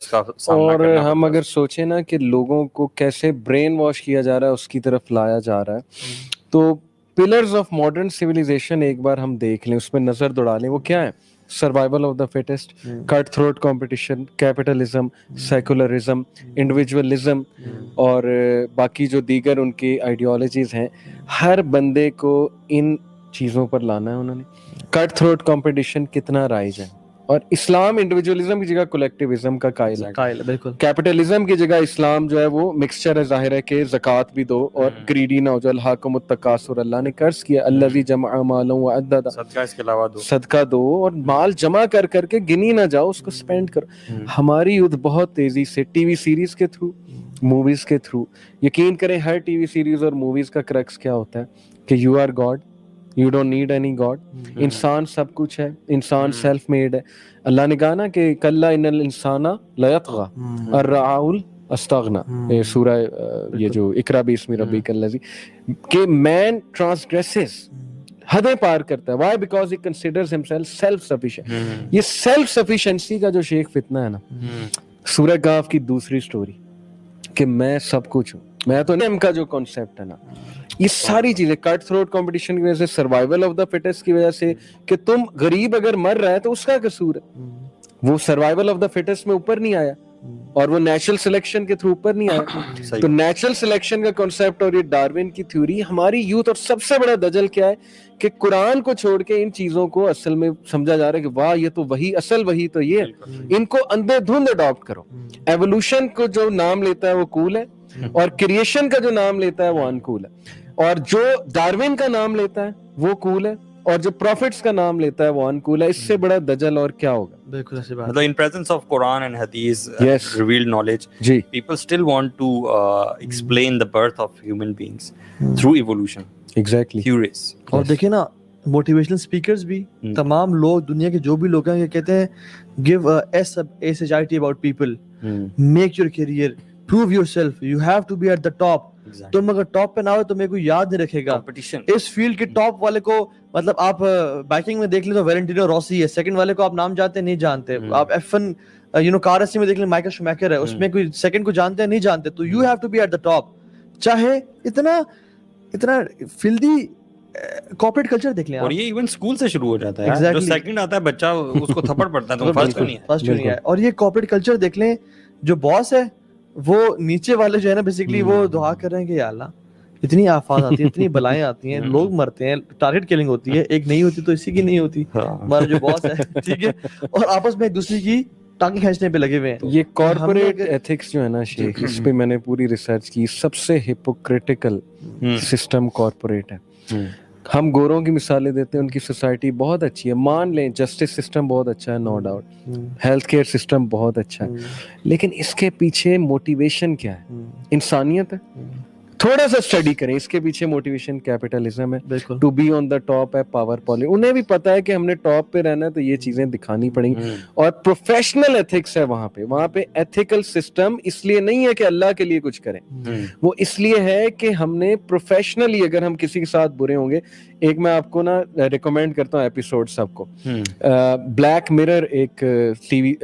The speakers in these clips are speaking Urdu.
اس کا سامنا اور کرنا ہم پڑتا ہے. اگر سوچیں نا کہ لوگوں کو کیسے برین واش کیا جا رہا ہے اس کی طرف لایا جا رہا ہے, تو پلرز آف ماڈرن سویلائزیشن ایک بار ہم دیکھ لیں, اس میں نظر دوڑا لیں, وہ کیا ہے؟ Survival of the fittest, cut throat competition, capitalism, secularism, individualism اور باقی جو دیگر ان کی آئیڈیالوجیز ہیں. ہر بندے کو ان چیزوں پر لانا ہے انہوں نے. کٹ تھروٹ کمپٹیشن کتنا رائج ہے, اور اسلام انڈیویجولزم کی جگہ کولیکٹیوزم کا قائل ہے. قائل بالکل. کیپٹلزم کی جگہ اسلام جو ہے وہ مکسچر ہے, ظاہر ہے کہ زکوٰۃ بھی دو اور گریڈی نہ ہو جائے. الہاکم التکاثر, اللہ نے قرض کیا, الذی جمع مالا وعددا, صدقہ اس کے علاوہ دو, صدقہ دو اور مال جمع کر کر کے گنی نہ جاؤ, اس کو سپینڈ کرو. ہماری یوتھ بہت تیزی سے ٹی وی سیریز کے تھرو, موویز کے تھرو, یقین کریں ہر ٹی وی سیریز اور موویز کا کرکس کیا ہوتا ہے کہ you are God, you don't need any God. انسان سب کچھ ہے, انسان سیلف میڈ ہے. اللہ نے کہا نا کہ کلا ان الانسان لیطغی ان رآہ استغنی, سورہ یہ جو اقرا باسم ربک الذی, کہ مین ٹرانسگریسز, حدیں پار کرتا ہے. Why? Because he considers himself self sufficient. یہ سیلف سفیشینسی کا جو شیخ فتنہ ہے نا, سورہ کہف کی دوسری سٹوری کہ میں سب کچھ ہوں, میں تو نہیں, کا جو کانسیپٹ ہے نا, یہ ساری چیزیں کٹ تھروٹ کمپٹیشن کی وجہ سے, سروائیول آف دا فٹسٹ کی وجہ سے, کہ تم غریب اگر مر رہا ہے تو اس کا قصور ہے. وہ سروائیول آف دا فٹسٹ میں اوپر نہیں آیا اور وہ نیچرل سلیکشن کے تھرو اوپر نہیں آیا. تو نیچرل سلیکشن کا کانسیپٹ اور یہ ڈارون کی تھیوری, ہماری یوتھ, اور سب سے بڑا دجل کیا ہے کہ قرآن کو چھوڑ کے ان چیزوں کو اصل میں سمجھا جا رہا ہے کہ واہ یہ تو وہی, اصل وہی تو یہ, ان کو اندھے دھند اڈاپٹ کرو. ایوولوشن کو جو نام لیتا ہے وہ کول ہے, اور کریشن کا جو نام لیتا ہے وہ انکول ہے, اور جو ڈارون کا نام لیتا ہے وہ کول ہے, اور جو پروفٹس کا نام لیتا ہے وہ انکول ہے. اس سے بڑا دجل اور کیا ہوگا؟ بالکل ایسی بات. مطلب in presence of Quran and Hadith revealed knowledge, people still want to explain the birth of human beings through evolution. Exactly. Curious. اور دیکھیں نا موٹیویشنل اسپیکرز بھی, تمام لوگ, دنیا کے جو بھی لوگ ہیں, یہ کہتے ہیں give SHIT about people, make your career, prove yourself, you have to be at the top. تم اگر ٹاپ پہ نہ ہو تو میرے کو یاد نہیں رکھے گا. اس فیلڈ کے ٹاپ والے کو, مطلب آپ بائکنگ میں دیکھ لیں تو ویلنٹینو روسی ہے, سیکنڈ والے کو آپ نام جانتے نہیں جانتے. آپ F1 کار ریسنگ میں دیکھ لیں مائیکل شومیکر ہے, اس میں کوئی سیکنڈ کو جانتے ہیں نہیں جانتے. تو you have to be at the top. چاہے اتنا فلدی کارپوریٹ کلچر دیکھ لیں, اور یہ ایون اسکول سے شروع ہو جاتا ہے. جو سیکنڈ آتا ہے بچہ اس کو تھپڑ پڑتا ہے, تو فرسٹ نہیں ہے. اور یہ کارپوریٹ کلچر دیکھ لیں, جو باس ہے وہ نیچے والے جو ہے نا بیسیکلی وہ دعا کر رہے ہیں کہ یا اللہ اتنی آفات آتی ہیں, اتنی بلائیں آتی ہیں, لوگ مرتے ہیں, ٹارگٹ کلنگ ہوتی ہے, ایک نہیں ہوتی تو اسی کی نہیں ہوتی, ہمارا جو باس ہے, ٹھیک ہے, اور آپس میں ایک دوسرے کی ٹانگیں کھینچنے پہ لگے ہوئے ہیں. یہ کارپوریٹ ایتھکس جو ہے نا شیخ, اس پہ میں نے پوری ریسرچ کی, سب سے ہپوکریٹیکل سسٹم کارپوریٹ ہے. ہم گوروں کی مثالیں دیتے ہیں, ان کی سوسائٹی بہت اچھی ہے, مان لیں جسٹس سسٹم بہت اچھا ہے, no doubt, health care system بہت اچھا ہے, لیکن اس کے پیچھے موٹیویشن کیا ہے؟ انسانیت ہے. تھوڑا سا اسٹڈی کریں, اس کے پیچھے موٹیویشن کیپٹلزم ہے, to be on the top ہے, پاور پالی. انہیں بھی پتا ہے کہ ہم نے ٹاپ پہ رہنا ہے تو یہ چیزیں دکھانی پڑیں گی, اور پروفیشنل ایتھکس ہے وہاں پہ ایتھیکل سسٹم اس لیے نہیں ہے کہ اللہ کے لیے کچھ کریں, وہ اس لیے ہے کہ ہم نے پروفیشنلی, اگر ہم کسی کے ساتھ برے ہوں گے, ایک میں آپ کو نا ریکمینڈ کرتا ہوں ایپیسوڈ سب کو, بلیک مرر ایک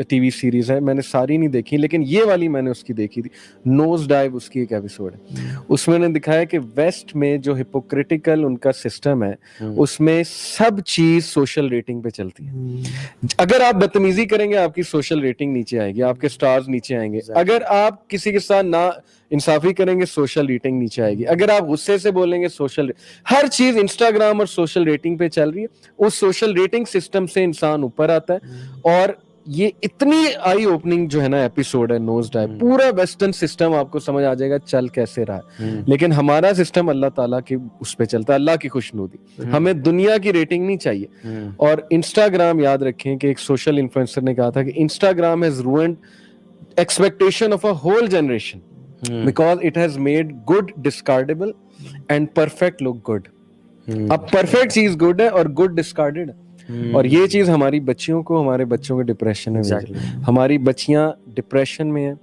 ٹی وی سیریز ہے, میں نے ساری نہیں دیکھی لیکن یہ والی میں نے اس کی دیکھی تھی, نوز ڈائیو اس کی ایک ایپیسوڈ ہے. اس میں نے دکھایا کہ ویسٹ میں جو ہپوکریٹیکل ان کا سسٹم ہے, اس میں سب چیز سوشل ریٹنگ پہ چلتی ہے. اگر آپ بدتمیزی کریں گے آپ کی سوشل ریٹنگ نیچے آئے گی, آپ کے سٹارز نیچے آئیں گے. اگر آپ کسی کے ساتھ نا انصافی کریں گے سوشل ریٹنگ نیچے آئے گی. اگر آپ غصے سے بولیں گے سوشل, ہر چیز انسٹاگرام اور سوشل ریٹنگ پہ چل رہی ہے. اس سوشل ریٹنگ سسٹم سے انسان اوپر آتا ہے. اور یہ اتنی آئی اوپننگ جو ہے نا ایپیسوڈ ہے نوز ڈائیو, پورا ویسٹرن سسٹم آپ کو سمجھ آ جائے گا چل کیسے رہا ہے, لیکن ہمارا سسٹم اللہ تعالیٰ کی اس پہ چلتا ہے, اللہ کی خوشنودی. ہمیں دنیا کی ریٹنگ نہیں چاہیے. اور انسٹاگرام, یاد رکھیں کہ ایک سوشل انفلوئنسر نے کہا تھا کہ Instagram has ruined expectation of a whole generation because it has made good discardable and perfect look good. اب perfect چیز good ہے اور good discarded ہے. اور یہ چیز ہماری بچیوں کو, ہمارے بچوں کو ڈپریشن میں بھیجا. ہماری بچیاں ڈپریشن میں ہیں,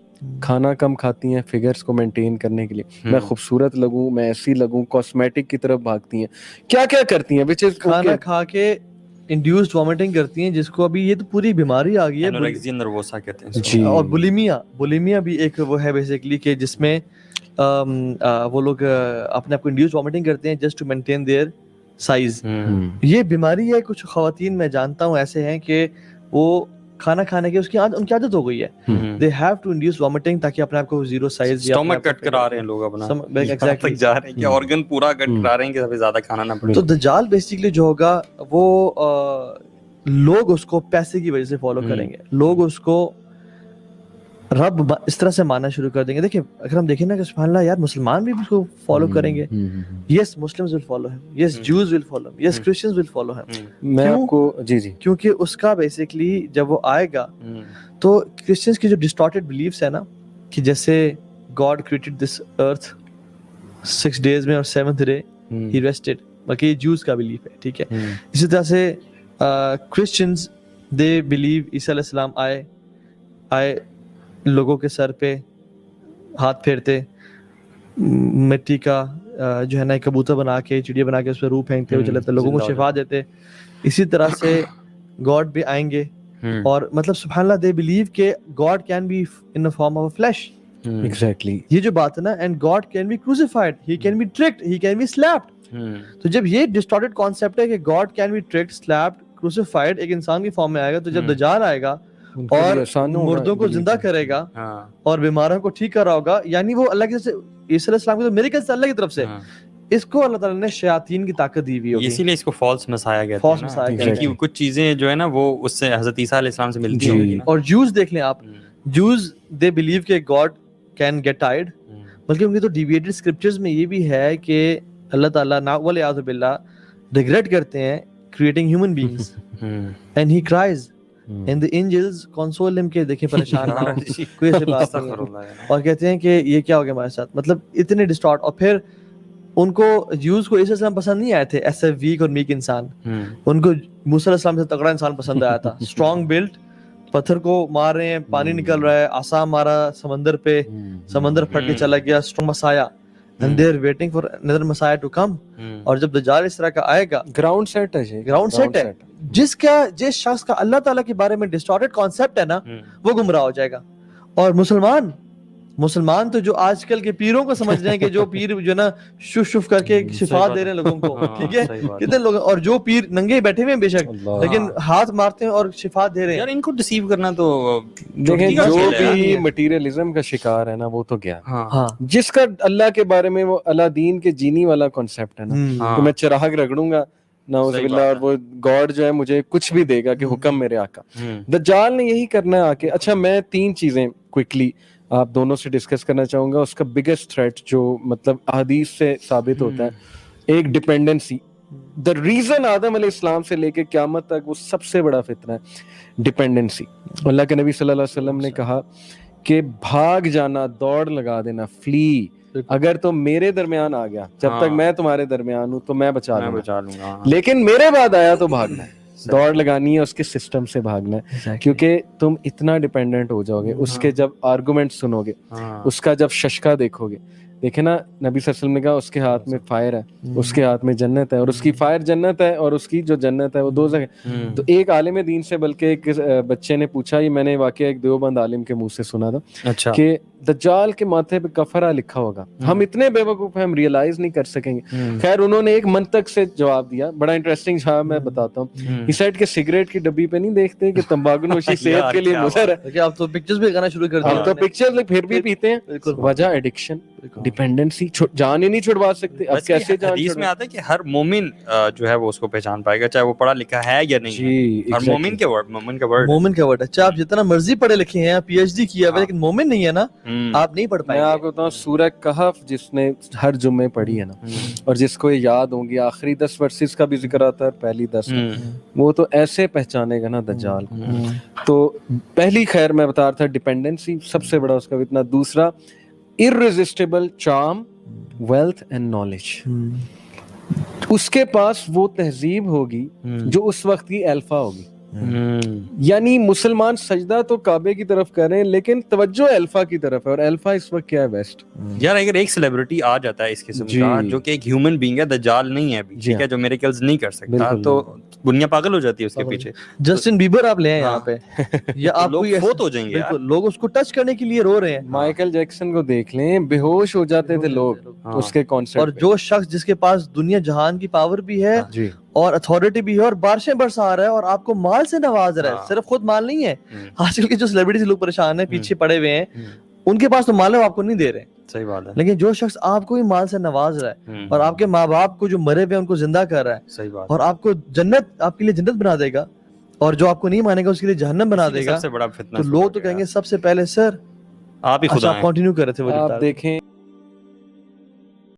کھانا کم کھاتی ہیں فگرز کو مینٹین کرنے کے لیے. میں خوبصورت لگوں, میں ایسی لگوں, کاسمیٹک کی طرف بھاگتی ہیں, کیا کیا کرتی ہیں, which is کھانا کھا کے انڈیوسڈ وامٹنگ کرتی ہیں, جس کو ابھی یہ تو پوری بیماری آ گئی ہے. انوریکسیا نروسا کہتے ہیں جی. اور بولیمیا بھی ایک وہ ہے بیسیکلی کہ جس میں وہ لوگ اپنے آپ کو انڈیوسڈ وامٹنگ کرتے ہیں just to maintain their size. یہ بیماری ہے. کچھ خواتین میں جانتا ہوں ایسے ہیں کہ وہ کھانا کھانے کے ان کی عادت ہو گئی ہے. They have to induce vomiting تاکہ اپنے آپ کو زیرو سائز یا سٹمک کٹ کرا رہے ہیں لوگ اپنا ایگزیکٹلی جا رہے ہیں کہ آرگن پورا کٹ کرا رہے ہیں کہ سب سے زیادہ کھانا نہ پڑے. تو دجال بیسیکلی جو ہوگا وہ لوگ اس کو پیسے کی وجہ سے فالو کریں گے. لوگ اس کو رب اس طرح سے ماننا شروع کر دیں گے. دیکھیں اگر ہم دیکھیں نا کہ سبحان اللہ یار مسلمان بھی اس کو فالو کریں گے. یس مسلمز ول فالو ہم, یس جوز ول فالو ہم, یس کرسچنز ول فالو ہم. میں آپ کو جی کیونکہ اس کا بیسیکلی جب وہ آئے گا تو کرسچنز کی جو ڈسٹارٹیڈ بلیفس ہے نا کہ جیسے God created this earth 6 days میں اور 7th day ہی ریسٹڈ, بلکہ یہ جوز کا بلیف ہے. ٹھیک ہے. اسی طرح سے کرسچنز دے بلیو عیسیٰ علیہ السلام آئے لوگوں کے سر پہ ہاتھ پھیرتے, مٹی کا جو ہے نا کبوتر بنا کے چڑیا بنا کے اس پہ روح پھینکتے ہوئے چلتے, لوگوں کو شفا دیتے. اسی طرح سے گاڈ بھی آئیں گے اور مطلب سبحان اللہ دے بلیو کہ God can be in form of flesh. Exactly یہ جو بات ہے نا, and God can be crucified, he can be tricked, he can be slapped. تو جب یہ ڈسٹارٹیڈ کانسیپٹ ہے کہ God can be tricked, slapped, crucified ایک انسان کی فارم میں آئے گا, تو جب دجال آئے گا اور مردوں کو زندہ کرے گا اور بیماروں کو ٹھیک کر رہا ہوگا, یعنی وہ اللہ کی طرف سے, عیسیٰ علیہ السلام کی تو میریکل سے اللہ کی طرف سے, اس کو اللہ تعالیٰ نے شیاطین کی طاقت دی ہوئی ہوگی. اسی لیے اس کو فالس مسایا گیا تھا, کیونکہ کچھ چیزیں جو ہے نا وہ اس سے حضرت عیسیٰ علیہ السلام سے ملتی ہیں. اور جوز دیکھ لیں آپ, جوز دے بلیو کہ گاڈ کین گیٹ ٹائرڈ, بلکہ ان کی تو ڈیویٹڈ اسکرپچرز میں یہ بھی ہے کہ اللہ تعالیٰ والعیاذ باللہ ریگریٹ کرتے ہیں creating human beings and he cries and the angels console ہم کہ دیکھیں پریشان نہ ہو, کوئی ایسی بات نہیں, اور کہتے ہیں کہ یہ کیا ہو گیا ہمارے ساتھ. مطلب اتنے ڈسٹارٹ. اور پھر ان کو جوز کو عیسیٰ السلام پسند نہیں آئے تھے ایسے ویک اور میک انسان. ان کو موسیٰ علیہ السلام سے تگڑا انسان پسند آیا تھا, اسٹرانگ بلڈ, پتھر کو مار رہے ہیں, پانی نکل رہا ہے, عصا مارا سمندر پہ, سمندر پھٹ کے چلا گیا, strong مسایا, and they are waiting for another messiah to come. اور جب دجال اس طرح کا آئے گا, گراؤنڈ سیٹ ہے جی, گراؤنڈ سیٹ ہے. جس شخص کا اللہ تعالیٰ کے بارے میں ڈسٹارٹیڈ کانسیپٹ ہے نا, وہ گمراہ ہو جائے گا. اور مسلمان تو جو آج کل کے پیروں کو سمجھ رہے ہیں کہ جو پیر جو نا شف کر کے شفا دے رہے ہیں لوگوں کو, ٹھیک ہے, کتنے لوگ, اور جو پیر ننگے بیٹھے ہوئے ہیں بے شک, لیکن ہاتھ مارتے ہیں اور شفا دے رہے ہیں. یار ان کو ڈیسیو کرنا تو دیکھیں, جو بھی مٹیریلزم کا شکار ہے نا وہ تو گیا. جس کا اللہ کے بارے میں وہ اللہ دین کے جینی والا کانسیپٹ ہے نا, کہ میں چراغ رگڑوں گا نعوذ باللہ اور وہ گاڈ جو ہے مجھے کچھ بھی دے گا کہ حکم میرے آقا. دجال نے یہی کرنا ہے آ کے. اچھا میں 3 چیزیں کوئکلی آپ دونوں سے ڈسکس کرنا چاہوں گا. اس کا بگیسٹ تھریٹ جو مطلب احادیث سے ثابت ہوتا ہے, ایک ڈپینڈنسی. دا ریزن آدم علیہ السلام سے لے کے قیامت تک وہ سب سے بڑا فتنہ ہے ڈپینڈنسی. اللہ کے نبی صلی اللہ علیہ وسلم نے کہا کہ بھاگ جانا, دوڑ لگا دینا, فلی, اگر تم میرے درمیان آ گیا, جب تک میں تمہارے درمیان ہوں تو میں بچا لوں گا, لیکن میرے بعد آیا تو بھاگنا ہے, دوڑ لگانی ہے, اس کے سسٹم سے بھاگنا ہے, کیونکہ تم اتنا ڈیپینڈنٹ ہو جاؤ گے. اس کے جب آرگومنٹ سنو گے, اس کا جب ششکا دیکھو گے, دیکھیں نا نبی صلی اللہ علیہ وسلم نے کہا اس کے ہاتھ میں فائر ہے, اس کے ہاتھ میں جنت ہے, اور اس کی فائر جنت ہے اور اس کی جو جنت ہے وہ دوزخ ہے. تو ایک عالم دین سے, بلکہ ایک بچے نے پوچھا, یہ میں نے واقعہ ایک دیوبند عالم کے منہ سے سنا تھا, کہ دجال کے ماتھے پہ کفرہ لکھا ہوگا. ہم اتنے بے وقوف ہیں, ہم ریئلائز نہیں کر سکیں گے. خیر انہوں نے ایک منطق سے جواب دیا, بڑا انٹرسٹنگ جواب میں بتاتا ہوں. اس سائڈ کے سگریٹ کی ڈبی پہ نہیں دیکھتے کہ تمباکو نوشی صحت کے لیے مضر ہے, اب تو پکچرز بھی لگانا شروع کر دیا, اب تو پکچرز پھر بھی پیتے ہیں. وجہ ایڈکشن, ڈیپینڈنسی, جان ہی نہیں چھڑوا سکتے. اب کیسے جان, حدیث میں آتا ہے کہ ہر مومن جو ہے وہ اس کو پہچان پائے گا, چاہے وہ پڑھا لکھا ہے یا نہیں. اور مومن کا ورڈ, اچھا آپ جتنا مرضی پڑھے لکھے ہیں, پی ایچ ڈی کیا ہے, لیکن مومن نہیں ہے نا, آپ نہیں پڑھ پائیں گے. میں آپ کو بتاؤں سورہ کہف جس نے ہر جمعے پڑھی ہے نا, اور جس کو یہ یاد ہوں گی, آخری 10 ورسز کا بھی ذکر آتا ہے, پہلی 10, وہ تو ایسے پہچانے گا نا دجال. تو پہلی خیر میں بتا رہا تھا ڈیپینڈنسی سب سے بڑا اس کا فتنہ. دوسرا irresistible charm, wealth and knowledge. اس کے پاس وہ تہذیب ہوگی جو اس وقت کی الفا ہوگی. یعنی مسلمان سجدہ تو کعبے کی طرف کر رہے ہیں لیکن توجہ الفا کی طرف ہے, اور الفا اس وقت کیا ہے؟ ویسٹ. یار اگر ایک سیلیبریٹی آ جاتا ہے اس قسم کا جو کہ ایک ہیومن بینگ ہے, دجال نہیں ہے ابھی, ٹھیک ہے, جو میریکلز نہیں کر سکتا, تو دنیا پاگل ہو جاتی ہے اس کے پیچھے. جسٹن بیبر آپ لے ہیں یہاں پہ, یا آپ لوگ فوت ہو جائیں گے, لوگ اس کو ٹچ کرنے کے لیے رو رہے ہیں. مائیکل جیکسن کو دیکھ لیں, بے ہوش ہو جاتے تھے لوگ اس کے کانسرٹ. اور جو شخص جس کے پاس دنیا جہان کی پاور بھی ہے اور اتھارٹی بھی ہے اور بارشیں برسا رہا ہے اور آپ کو مال سے نواز رہا ہے, صرف خود مال نہیں ہے. آج کل کے جو سیلیبریٹیز لوگ پریشان ہیں, پیچھے پڑے ہوئے ہیں, ان کے پاس تو مال ہے, وہ آپ کو نہیں دے رہے. صحیح بات ہے. لیکن جو شخص آپ کو ہی مال سے نواز رہا ہے اور آپ کے ماں باپ کو جو مرے ہوئے ان کو زندہ کر رہا ہے, صحیح بات, اور آپ کو جنت, آپ کے لیے جنت بنا دے گا, اور جو آپ کو نہیں مانے گا اس کے لیے جہنم بنا دے گا, سب سے بڑا فتنہ. تو لوگ تو کہیں گے سب سے پہلے سر آپ ہی خدا ہیں. کنٹینیو کر رہے تھے وہ آپ دیکھیں